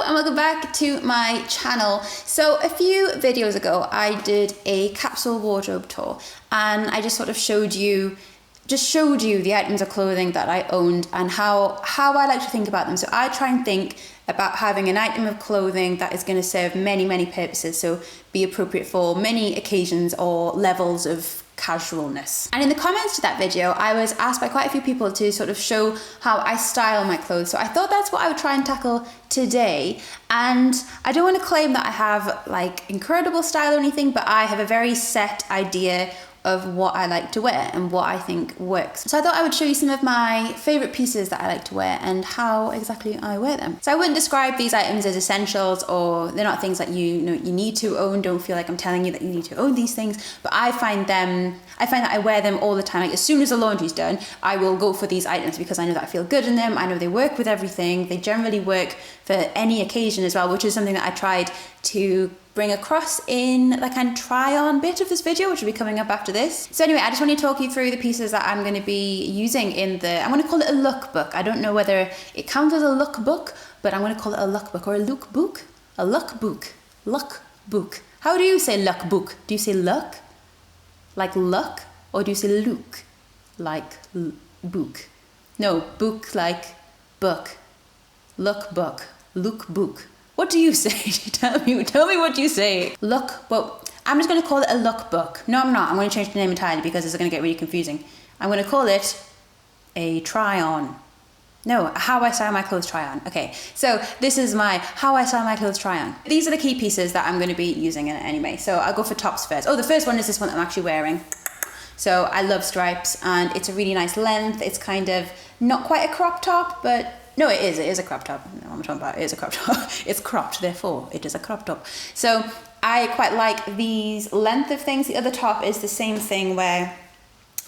and welcome back to my channel. So a few videos ago I did a capsule wardrobe tour and I just sort of showed you the items of clothing that I owned and how I like to think about them. So I try and think about having an item of clothing that is going to serve many purposes, so be appropriate for many occasions or levels of casualness. And in the comments to that video, I was asked by quite a few people to sort of show how I style my clothes. So I thought that's what I would try and tackle today. And I don't want to claim that I have like incredible style or anything, but I have a very set idea of what I like to wear and what I think works. So I thought I would show you some of my favorite pieces that I like to wear and how exactly I wear them. So I wouldn't describe these items as essentials, or they're not things that you need to own. Don't feel like I'm telling you that you need to own these things, but I find that I wear them all the time. Like as soon as the laundry's done, I will go for these items because I know that I feel good in them. I know they work with everything. They generally work for any occasion as well, which is something that I tried to bring across in the kind of try on bit of this video, which will be coming up after this. So anyway, I just want to talk you through the pieces that I'm going to be using I'm going to call it a lookbook. I don't know whether it counts as a lookbook, but I'm going to call it a lookbook or a lookbook. A lookbook. Lookbook. How do you say lookbook? Do you say look? Like luck? Or do you say look? Like book? No, book like book. Lookbook. Lookbook. What do you say? Tell me what you say. Well, I'm just going to call it a lookbook. No, I'm not. I'm going to change the name entirely because it's going to get really confusing. I'm going to call it a try-on. No, how I style my clothes try-on. Okay, so this is my how I style my clothes try-on. These are the key pieces that I'm going to be using in it anyway. So I'll go for tops first. Oh, the first one is this one that I'm actually wearing. So I love stripes and it's a really nice length. It's kind of not quite a crop top, but no, it is a crop top. No, I'm talking about it is a crop top. It's cropped, therefore it is a crop top. So I quite like these length of things. The other top is the same thing where,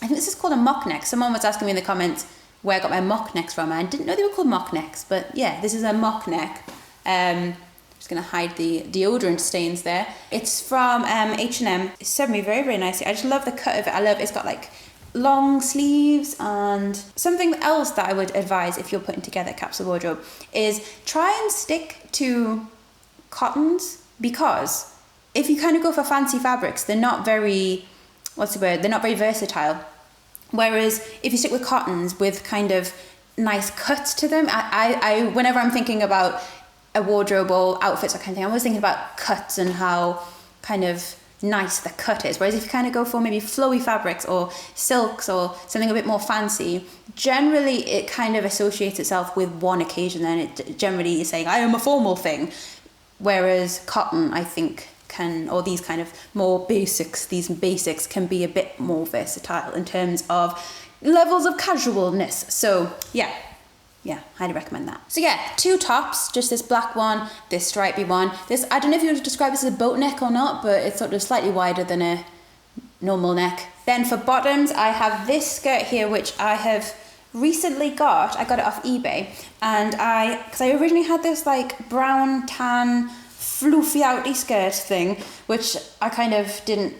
I think this is called a mock neck. Someone was asking me in the comments where I got my mock necks from. I didn't know they were called mock necks, but yeah, this is a mock neck. Just gonna hide the deodorant stains there. It's from H&M. It served me very nicely. I just love the cut of it. It's got like long sleeves. And something else that I would advise if you're putting together a capsule wardrobe is try and stick to cottons, because if you kind of go for fancy fabrics, they're not very, they're not very versatile. Whereas if you stick with cottons with kind of nice cuts to them, I whenever I'm thinking about a wardrobe or outfits or kind of thing, I'm always thinking about cuts and how kind of nice the cut is. Whereas if you kind of go for maybe flowy fabrics or silks or something a bit more fancy, generally it kind of associates itself with one occasion, and it generally is saying I am a formal thing. Whereas cotton, I think, or these kind of more basics, these basics can be a bit more versatile in terms of levels of casualness. So yeah, highly recommend that. So yeah, two tops, just this black one, this stripy one. This, I don't know if you would describe this as a boat neck or not, but it's sort of slightly wider than a normal neck. Then for bottoms, I have this skirt here, which I have recently got. I got it off eBay, and because I originally had this like brown tan floofy outy skirt thing, which I didn't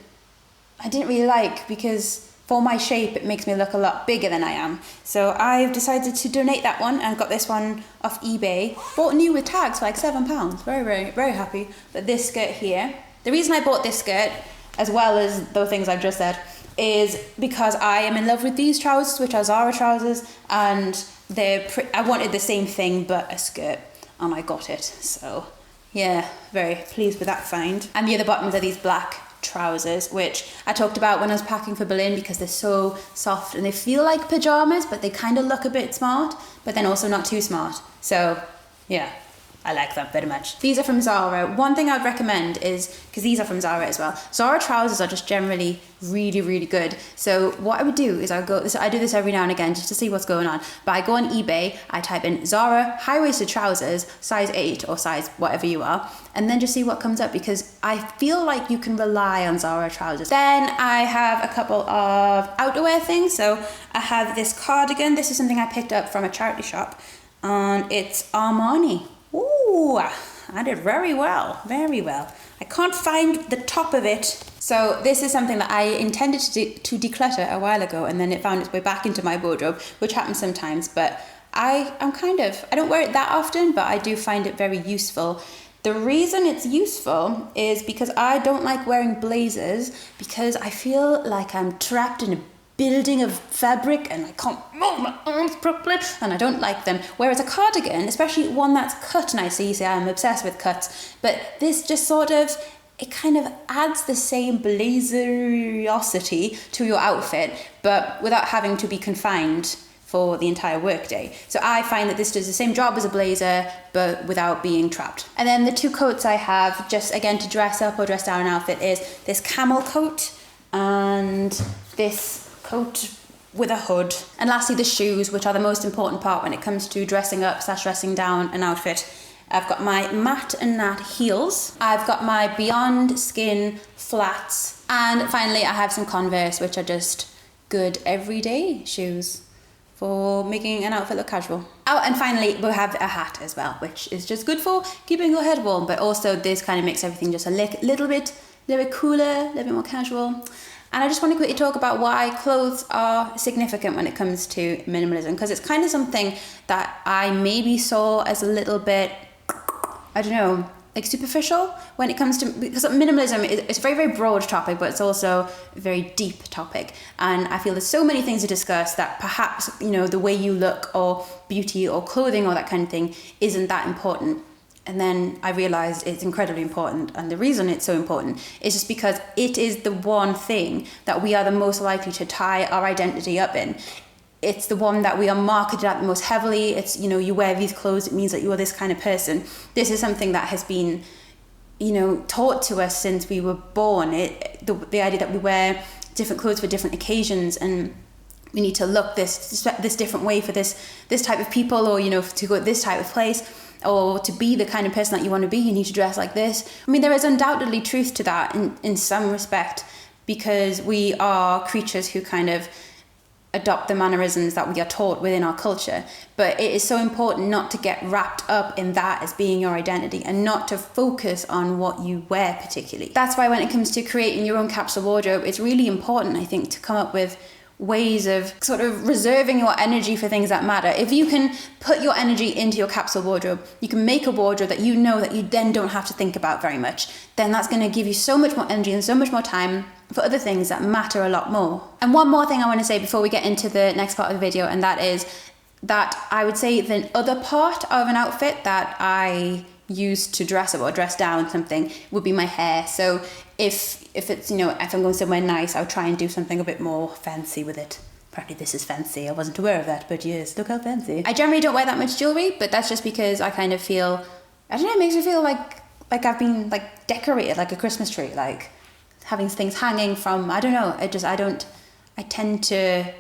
really like because for my shape, it makes me look a lot bigger than I am. So I've decided to donate that one and got this one off eBay. Bought new with tags for like £7. Very happy. But this skirt here, the reason I bought this skirt, as well as the things I've just said, is because I am in love with these trousers, which are Zara trousers, and I wanted the same thing but a skirt, and I got it. So yeah, very pleased with that find. And the other bottoms are these black trousers, which I talked about when I was packing for Berlin, because they're so soft and they feel like pajamas, but they kind of look a bit smart, but then also not too smart. So yeah, I like them very much. These are from Zara. One thing I would recommend is, because these are from Zara as well, Zara trousers are just generally really good. So what I would do is I do this every now and again just to see what's going on. But I go on eBay, I type in Zara high-waisted trousers, size 8 or size whatever you are, and then just see what comes up, because I feel like you can rely on Zara trousers. Then I have a couple of outerwear things. So I have this cardigan. This is something I picked up from a charity shop, and it's Armani. Ooh, I did very well. I can't find the top of it. So this is something that I intended to declutter a while ago, and then it found its way back into my wardrobe, which happens sometimes, but I don't wear it that often, but I do find it very useful. The reason it's useful is because I don't like wearing blazers because I feel like I'm trapped in a building of fabric and I can't move my arms properly and I don't like them. Whereas a cardigan, especially one that's cut nicely, you see I'm obsessed with cuts, but this just sort of, it kind of adds the same blazerosity to your outfit, but without having to be confined for the entire workday. So I find that this does the same job as a blazer, but without being trapped. And then the two coats I have, just again to dress up or dress down an outfit, is this camel coat and this coat with a hood. And lastly, the shoes, which are the most important part when it comes to dressing up / dressing down an outfit. I've got my matte and nat heels. I've got my Beyond Skin flats. And finally, I have some Converse, which are just good everyday shoes for making an outfit look casual. Oh, and finally, we'll have a hat as well, which is just good for keeping your head warm, but also this kind of makes everything just a little bit cooler, a little bit more casual. And I just want to quickly talk about why clothes are significant when it comes to minimalism, because it's kind of something that I maybe saw as a little bit, I don't know, like superficial when it comes to, because minimalism is a very, very broad topic, but it's also a very deep topic. And I feel there's so many things to discuss that perhaps, you know, the way you look or beauty or clothing or that kind of thing isn't that important. And then I realized it's incredibly important. And the reason it's so important is just because it is the one thing that we are the most likely to tie our identity up in. It's the one that we are marketed at the most heavily. It's, you know, you wear these clothes, it means that you are this kind of person. This is something that has been, you know, taught to us since we were born. The idea that we wear different clothes for different occasions and we need to look this different way for this type of people, or, you know, to go to this type of place, or to be the kind of person that you want to be, you need to dress like this. I mean, there is undoubtedly truth to that in some respect, because we are creatures who kind of adopt the mannerisms that we are taught within our culture. But it is so important not to get wrapped up in that as being your identity and not to focus on what you wear particularly. That's why when it comes to creating your own capsule wardrobe, it's really important, I think, to come up with ways of sort of reserving your energy for things that matter. If you can put your energy into your capsule wardrobe, you can make a wardrobe that you know that you then don't have to think about very much, then that's going to give you so much more energy and so much more time for other things that matter a lot more. And one more thing I want to say before we get into the next part of the video, and that is that I would say the other part of an outfit that I use to dress up or dress down something would be my hair. So if it's, you know, if I'm going somewhere nice, I'll try and do something a bit more fancy with it. Apparently this is fancy, I wasn't aware of that, but yes, look how fancy. I generally don't wear that much jewelry, but that's just because I kind of feel, I don't know, it makes me feel like I've been like decorated like a Christmas tree, like having things hanging from, I don't know, I tend to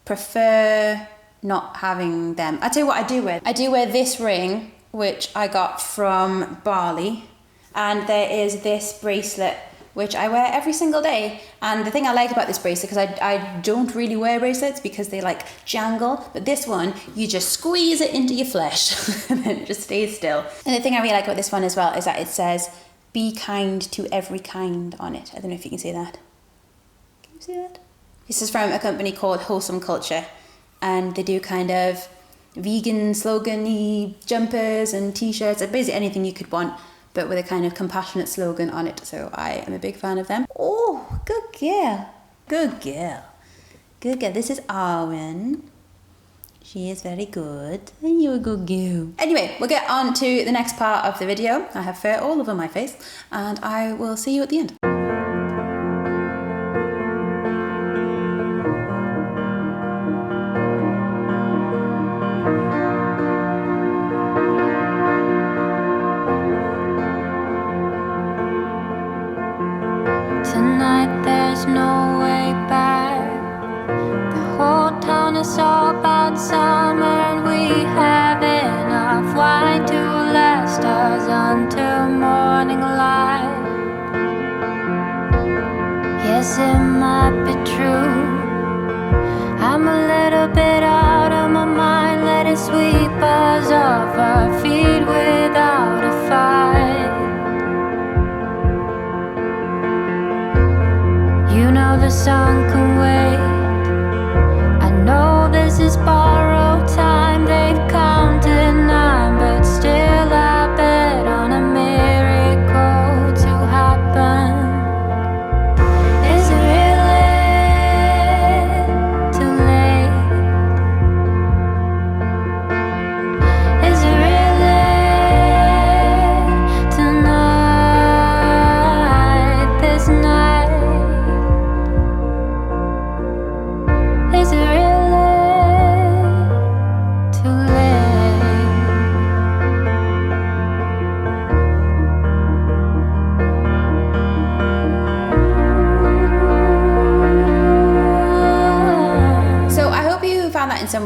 prefer not having them. I'll tell you what I do wear. I do wear this ring, which I got from Bali, and there is this bracelet which I wear every single day. And the thing I like about this bracelet, because I don't really wear bracelets because they like jangle, but this one, you just squeeze it into your flesh and then it just stays still. And the thing I really like about this one as well is that it says, "Be kind to every kind" on it. I don't know if you can see that. Can you see that? This is from a company called Wholesome Culture, and they do kind of vegan slogan-y jumpers and t-shirts, and basically anything you could want, but with a kind of compassionate slogan on it. So I am a big fan of them. Oh, good girl. Good girl. Good girl. This is Arwen. She is very good. And you're a good girl. Anyway, we'll get on to the next part of the video. I have fur all over my face, and I will see you at the end. Tonight there's no way back. The whole town is all about summer, and we have enough wine to last us until morning light.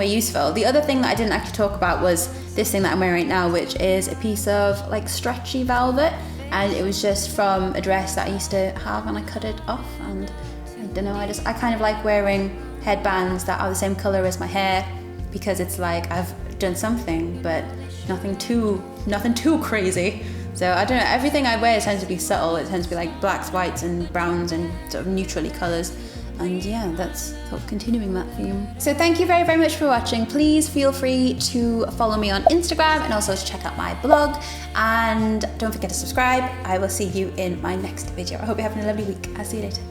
somewhere useful. The other thing that I didn't actually talk about was this thing that I'm wearing right now, which is a piece of like stretchy velvet, and it was just from a dress that I used to have, and I cut it off. And I don't know, I kind of like wearing headbands that are the same color as my hair, because it's like I've done something, but nothing too crazy. So I don't know, everything I wear tends to be subtle. It tends to be like blacks, whites and browns and sort of neutrally colors. And yeah, that's sort of continuing that theme. So thank you very, very much for watching. Please feel free to follow me on Instagram and also to check out my blog. And don't forget to subscribe. I will see you in my next video. I hope you're having a lovely week. I'll see you later.